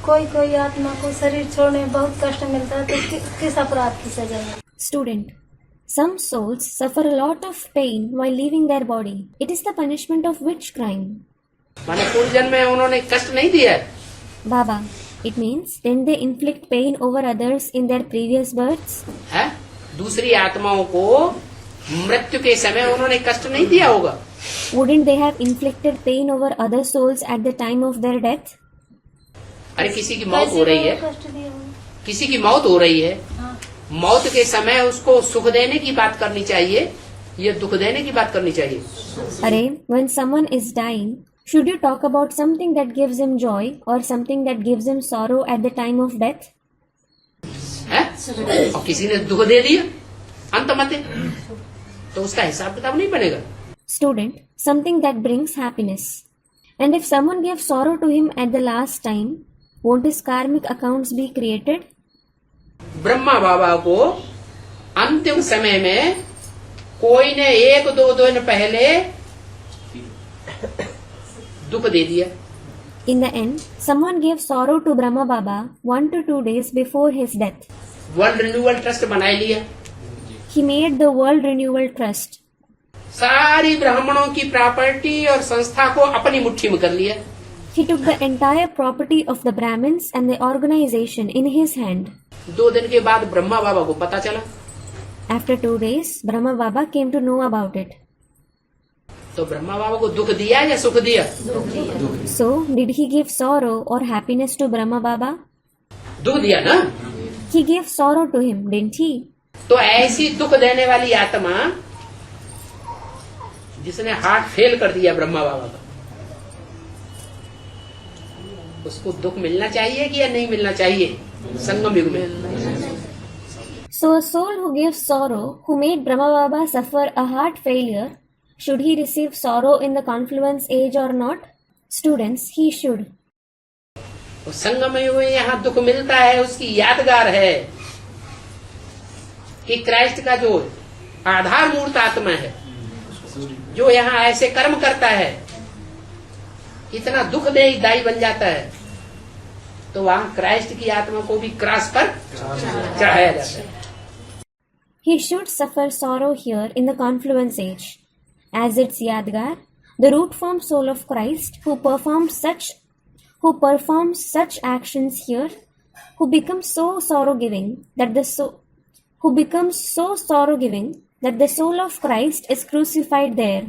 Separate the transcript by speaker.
Speaker 1: कोई कोई आत्मा को शरीर छोड़ने में बहुत कष्ट मिलता है, तो किस अपराध की सजा है?
Speaker 2: Student. Some souls suffer a lot of pain while leaving their body. It is the punishment of which crime?
Speaker 3: माने पूर्व जन्म में उन्होंने कष्ट नहीं दिया है।
Speaker 2: Baba. It means didn't they inflict pain over others in their previous births?
Speaker 3: है? दूसरी आत्माओं को मृत्यु के समय उन्होंने कष्ट नहीं दिया होगा।
Speaker 2: Wouldn't they have inflicted pain over other souls at the time of their death?
Speaker 3: अरे किसी की मौत हो रही है,
Speaker 1: कष्ट दिया होगा।
Speaker 3: किसी की मौत हो रही है,
Speaker 1: हाँ।
Speaker 3: मौत के समय उसको सुख देने की बात करनी चाहिए, ये दुख देने की बात करनी चाहिए।
Speaker 2: Arey, when someone is dying, should you talk about something that gives him joy or something that gives him sorrow at the time of death?
Speaker 3: है? और किसी ने दुख दे दिया अंत मते, तो उसका हिसाब किताब नहीं बनेगा।
Speaker 2: Student, something that brings happiness. And if someone gives sorrow to him at the last time, won't his karmic accounts be created?
Speaker 3: Brahma बाबा को अंतिम समय में कोई ने 1-2 दिन पहले दुख दे दिया।
Speaker 2: In the end, someone gave sorrow to Brahma Baba 1 to 2 days before his death.
Speaker 3: World renewal trust बना लिया,
Speaker 2: He made the World Renewal Trust.
Speaker 3: सारी ब्राह्मणों की प्रॉपर्टी और संस्था को अपनी मुट्ठी में कर लिया।
Speaker 2: He took the entire property of the Brahmins and the organization in his hand.
Speaker 3: 2 दिन के बाद ब्रह्मा बाबा को पता चला,
Speaker 2: After 2 days, Brahma Baba came to know about it.
Speaker 3: तो ब्रह्मा बाबा को दुख दिया या सुख दिया?
Speaker 2: So, did he give sorrow or happiness to Brahma Baba?
Speaker 3: दुख दिया ना।
Speaker 2: He gave sorrow to him, didn't he?
Speaker 3: तो ऐसी दुख देने वाली आत्मा जिसने हार्ट फेल कर दिया ब्रह्मा बाबा का, उसको दुख मिलना चाहिए कि या नहीं मिलना चाहिए संगम युग में?
Speaker 2: So, a soul who gave sorrow, who made Brahma Baba suffer a heart failure, should he receive sorrow in the confluence age or not? Students, he should.
Speaker 3: तो संगम युग में यहाँ दुख मिलता है, उसकी यादगार है कि क्राइस्ट का जो आधार मूर्त आत्मा है, जो यहाँ ऐसे कर्म करता है, इतना दुख देयदायी बन जाता है, तो वहाँ क्राइस्ट की आत्मा को भी क्रॉस पर चढ़ाया जाता है।
Speaker 2: He should suffer sorrow here in the confluence age, as its Yadgar, the root form soul of Christ, who performs such actions here, who becomes so sorrow-giving that the soul of Christ is crucified there.